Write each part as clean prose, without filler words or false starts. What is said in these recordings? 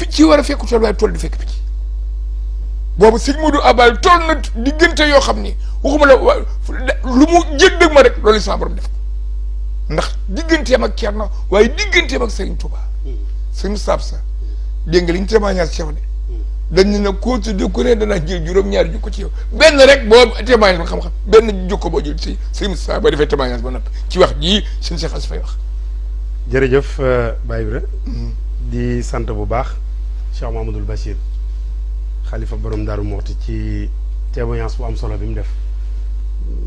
picc yi war a fekk tool waaye tool di fekk picc boobu sëñ Modou Abal toll na diggante yoo xam ni waxuma la lu mu jëg ma rek loolu sama borom def ko ndax digganteem ak Cerno waaye digganteem ak Serigne Touba sëñ Saab sa dégg nga li ñu témoignage Cheikh de dañ ne nag koo tudd ku ne danaa jël juróom-ñaari jukko ci yow benn rek boo témoignage ba xam-xam benn jukko boo jël si sëñ Saab ba defee témoignage ba noppi ci wax jii sëñ Cheikh As fay wax. jërëjëf Baye Ibra di sant bu baax Cheikh Mamadou Bachir xalifa borom Daaru Muxti ci témoignage bu am solo bi mu def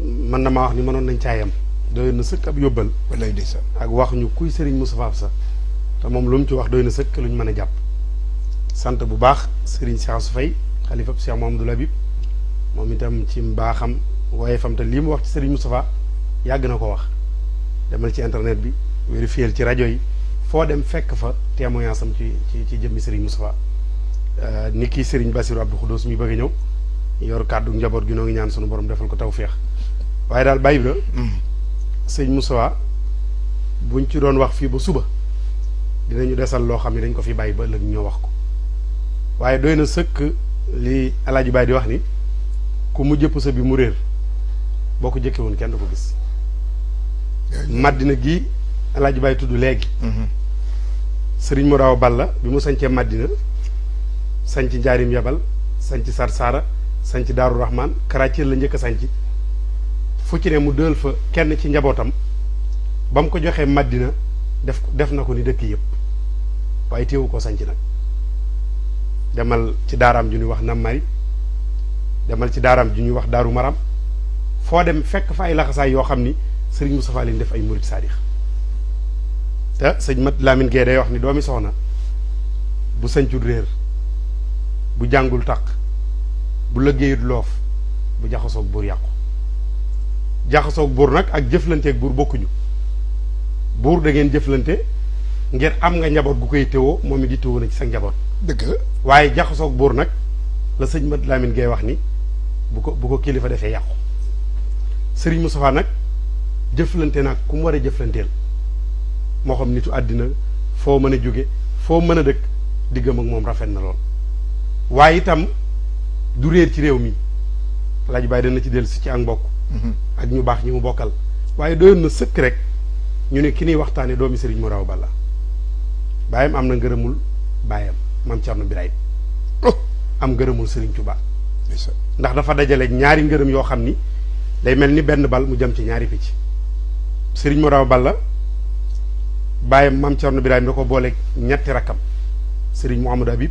mën na maa wax ni mënoon nañ caayam doy na sëkk ab yóbbal wallaay ndeysaan ak wax ñu kuy Serigne Moustapha Absa te moom lu mu ci wax doy na sëkk lu ñu mën a jàpp sant bu baax Serigne Cheikh Assou Faye xalifa Cheikh Mamadou Labib moom itam ci mbaaxam waaye fam te lii mu wax ci Serigne Moustapha yàgg na ko wax demal ci internet bi vérifier ci rajo yi foo dem fekk fa témoignage am ci jëmmi Serigne Moustapha ni kii Serigne Bassirou Abdou Khoudoss mi bëgg a ñëw yor kàddu njaboot gi noo ngi ñaan sunu borom defal ko tawféex waaye daal Baye Ibra sëñ Moustapha buñ ci doon wax fii ba suba dinañu desal loo xam ne dañ ko fi bàyyi ba ëllëg ñoo wax ko waaye doy na sëkk li Alaaji Baay di wax ni ku mu jëpp sa bi mu réer boo ko jëkke woon kenn du ko gis Madina gi Alaaji Baay tudd léegi Sëriñ Moraw Balla bi mu sañcee Madina sañc Njaarim Yabal sañc Sarsara sañc Daaru Rahman Karaacir la njëkk a sañc fu ci ne mu dël fa kenn ci njabootam ba mu ko joxee Madina def na ko ni dëkk yëpp waaye téewu koo sañc nag demal ci daaraam ju ñuy wax Nammari demal ci daaraam ju ñuy wax Daaru Maram foo dem fekk fa ay laxasaay yoo xam ni Sëriñ Moustapha leen def ay murid saadix te sëñ Mat Lamine Gueye day wax ni doomi soxna bu sañcul réer bu jàngul taq bu lëggéeyut loof bu jaxasoog buur yàqu jaxasoog buur nag ak jëflanteeg buur bokkuñu buur da ngeen jëflante ngir am nga njaboot gu koy téwoo moom it di téwoo na ci sa njaboot dëgg la waaye jaxasoog buur nag la sëñ Mat Lamine Gueye wax ni bu ko kilifa defee yàqu Sëriñ Moustapha nag jëflante nag ku mu war a jëflanteel moo xam nitu àddina foo mën a jóge foo mën a dëkk diggam ak moom rafet na lool waaye itam du réer ci réew mi Alaaji Baay dana ci dellu si ci ak mbokk ak ñu baax ñi mu bokkal waaye doyoon na sëkk rek ñu ne ki niy waxtaane doomi Sëriñ Moraw Balla baayam am na ngërëmul baayam Maam Cerno Birahim am ngërëmul Sëriñ Tuubaa ndax dafa dajale ñaari ngërëm yoo xam ni day mel ni benn bal mu jëm ci ñaari picc Sëriñ Moraw Balla baayam Maam Cerno Birahim da ko booleeg ñetti rakkam Sëriñ Mouhamadou Habib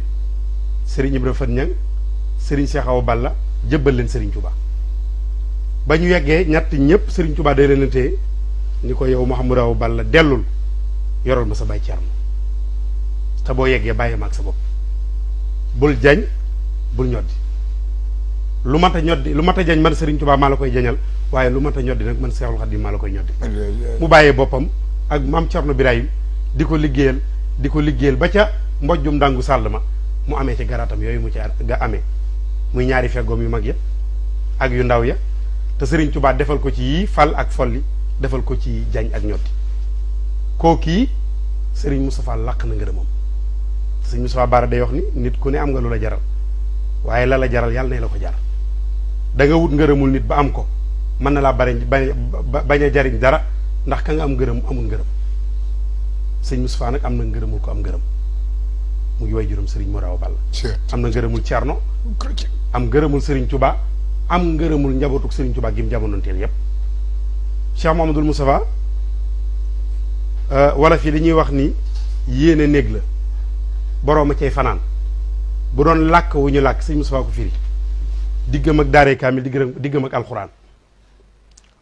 Sëriñ Ibra Fat Ñang Sëriñ Cheikh Awa Balla jëbbal leen Sëriñ Tuubaa ba ñu yeggee ñett ñëpp Sëriñ Tuubaa day leen téye ni ko yow Mouhamadou Awa Balla dellul yoral ma sa baay Cerno te boo yeggee bàyyi ma ak sa bopp bul jañ bul ñoddi lu mat a ñoddi lu mat a jañ man Sëriñ Tuubaa maa la koy jañal waaye lu mat a ñoddi nag man Seexul Xadiim maa la koy ñoddi mu bàyyee boppam ak Maam Cerno Birahim di ko liggéeyal ba ca mbojjum ndàngu sàll ma mu amee ci garaatam yooyu mu ci amee muy ñaari feggoom yu mag ya ak yu ndaw ya te Sëriñ Tuubaa defal ko ci yii fal ak folli defal ko ci jañ ak ñoddi kookii Sëriñ Moustapha làq na ngërëmam Sëriñ Moustapha Bara day wax ni nit ku ne am nga lu la jaral waaye la jaral yàlla ne la ko jar da nga wut ngërëmul nit ba am ko mën na laa bañ a jariñ dara ndax ka nga am ngërëm amul ngërëm Sëriñ Moustapha nag am na ngërëmul ko am ngërëm mu ngi way juróom Sëriñ Moraw Balla am na ngërëmul Cerno am ngërëmul Sëriñ Tuubaa am ngërëmul njabootuk Sëriñ Tuubaa gi mu jamonoonteel yépp Cheikh Mouhamadoul Moustapha wala fii dañuy wax ni yéene néeg la boroom a cay fanaan bu doon làkk wu ñu làkk Sëriñ Moustapha ko firi diggam ak daaree kaamil diggam ak alxuraan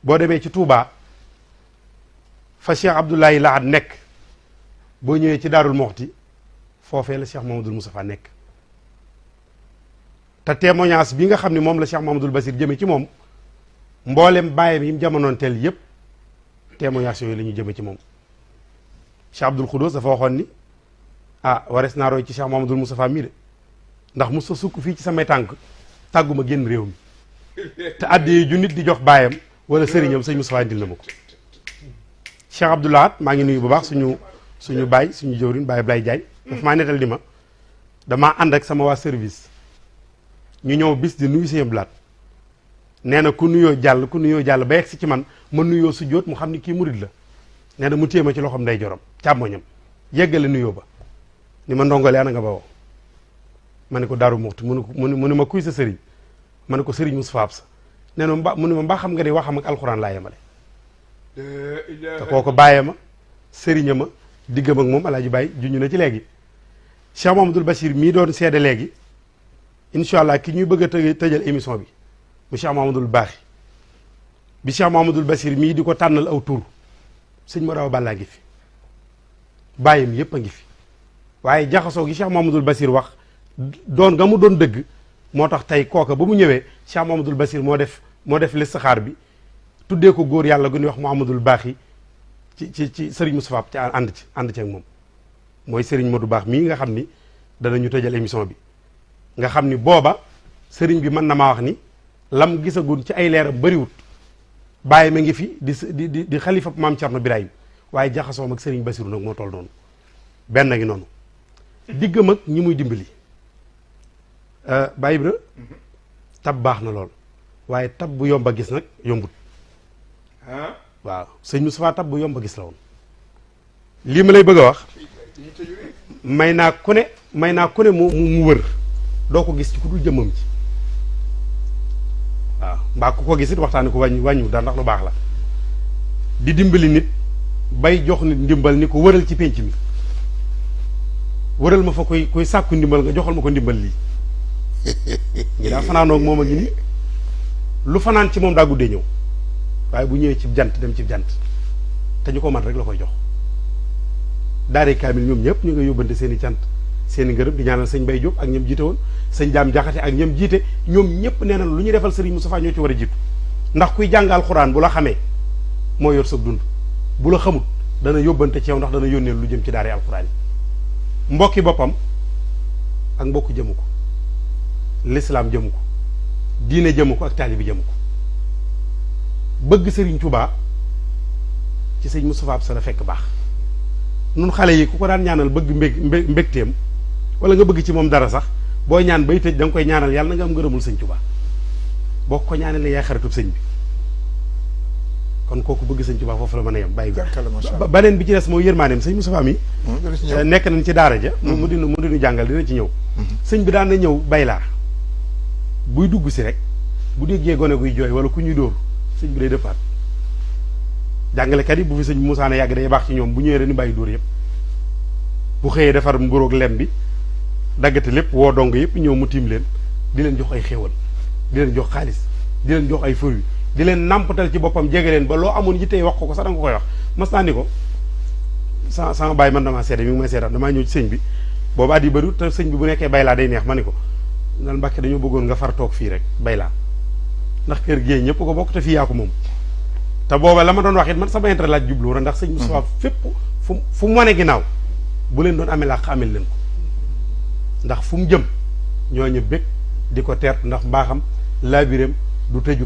boo demee ci Touba fa Cheikh Abdoulaye Lahad nekk boo ñëwee ci Daarul Muxti foofee la Cheikh Mouhamadoul Moustapha nekk te témoignage bi nga xam ne moom la Cheikh Mouhamadoul Bachir jëme ci moom mboolem bàyyam yi mu jamonoon teel yépp témoignage yooyu la ñu jëme ci moom Cheikh Abdoul Khoudoss dafa waxoon ni wares naa roy ci Cheikh Mouhamadoul Moustapha mii de ndax mos sa sukk fii ci samay tànk tàgguma génn réew mi te àddee ju nit di jox baayam wala sëriñam sëñ Moustapha indil na ma ko Cheikh Abdoulahat maa ngi nuyu bu baax suñu baay suñu jëwriñ Baye Ablaye Diagne daf maa nettal di ma damaa ànd ak sama waa service ñu ñëw bis di nuyu seen blaat nee na ku nuyoo jàll ba yegg si ci man ma nuyoo su jóot mu xam ni kii murid la nee na mu téye ma ci loxoom nday jorom càmmoñam yeggale nuyoo ba ni ma ndongole ana nga bawoo ma ne ko Daaru Muxti mu ne ma kuy sa sëriñ ma ne ko sëriñ Moustapha Absa nee na mu ne ma mbaa xam nga ni waxam ak alxuraan laa yemale te kooko bàyyee ma sëriña ma diggam ak moom alaaji bàyyi juñu na ci léegi Cheikh Mamadou Bachir mii doon seede léegi incha allah ki ñuy bëgg a tëjal émission bi mu Cheikh Mamadou Baaxi bi Cheikh Mamadou Bachir mii di ko tànnal aw tur sëñ Mor Awa Balla ngi fi bàyyam yépp a ngi fi waaye jaxasoo gi Cheikh Mamadou Bachir wax doon nga mu doon dëgg moo tax tey kooka ba mu ñëwee Cheikh Mamadou Bachir moo def listixaar bi tuddee ko góor yàlla gu ñuy wax Mouhamadoul Baaxi ci Serigne Moustapha ci ànd ci ak moom mooy Serigne Modou Baax mii nga xam ni danañu tëjal émission bi nga xam ni booba Serigne bi mën na maa wax ni lam gisagun ci ay leeram bëriwut bàyyi ma ngi fi di xalifa maam Thierno Birahim waaye jaxasoom ak Serigne Bassirou nag moo toll noonu benn ngi noonu diggam ak ñi muy dimbali Baye Ibra tab baax na lool waaye tab bu yomb a gis nag yombut waaw sëñ Moustapha tab bu yomb a gis la woon lii ma lay bëgg a wax may naa ku ne mu wër doo ko gis ci ku dul jëmmam ci waaw mbaa ku ko gis it waxtaani ko wàññiwu daal ndax lu baax la di dimbali nit bay jox nit ndimbal ni ko wëral ci pénc mi wëral ma fa kuy sàkku ndimbal nga joxal ma ko ndimbal lii ñi daa fanaanoog moom a ngi ni lu fanaan ci moom daa guddee ñëw waaye bu ñëwee ci jant dem ci jant te ñu ko man rek la koy jox daare kaamil ñoom ñëpp ñu nga yóbbante seen i cant seen i ngërëm di ñaanal sëñ Bay Jóob ak ñoom jiite woon sëñ Daam Jaxate ak ñoom jiite ñoom ñëpp nee na lu ñu defal Sëriñ Moustapha ñoo ci war a jiitu ndax kuy jàngal xuraan bu la xamee moo yor sa dund bu la xamut dana yóbbante ci yow ndax dana yónnee lu jëm ci daare alxuraan yi mbokki boppam ak mbokk jëmu ko lislaam jëmu ko diine jëmu ko ak taalibi jëmu ko bëgg Serigne Touba ci sëñ Moustapha Absa la fekk baax nun xale yi ku ko daan ñaanal bëgg mbégteem wala nga bëgg ci moom dara sax booy ñaan bay tëj da nga koy ñaanal yàlla na nga am ngërëmul sëñ Touba boo ko ñaanalee yaay xaritub sëñ bi kon kooku bëgg sëñ Touba foofu la mën a yem bàyyi baneen bi ci des mooy yërmaaneem sëñ Moustapha mi nekk nañ ci daara ja mu dinu jàngal dina ci ñëw sëñ bi daan na ñëw baylaa buy dugg si rek bu déggee gone guy jooy wala ku ñuy dóor sëñ bi day dëppaat jàngalekat yi bu fi sëñ Moussa ne yàgg day baax ci ñoom bu ñëwee rek ni bàyyi dóor yëpp bu xëyee defar mburoog lem bi daggate lépp woo dong yëpp ñëw mu tiim leen di leen jox ay xéewal di leen jox xaalis di leen jox ay fruits di leen nàmpatal ci boppam jege leen ba loo amoon yittee wax ko sax da nga koy wax mas naa ni ko sama bàyyi man damaa seede mi ngi may seetaan damaa ñëw ci sëñ bi boobu at yi bëri te sëñ bi bu nekkee baylaa day neex ma ni ko nal Mbàkke dañoo bëggoon nga far toog fii rek baylaa ndax kër gi ñëpp ko bokk te fii yaa ko moom te booba la ma doon wax it man sama intérêt laaj jublu rek ndax sëñ Moustapha fépp fu mu wane ginnaaw bu leen doon amee làq amel leen ko ndax fu mu jëm ñooñu bëgg di ko teert ndax mbaaxam laabireem du tëju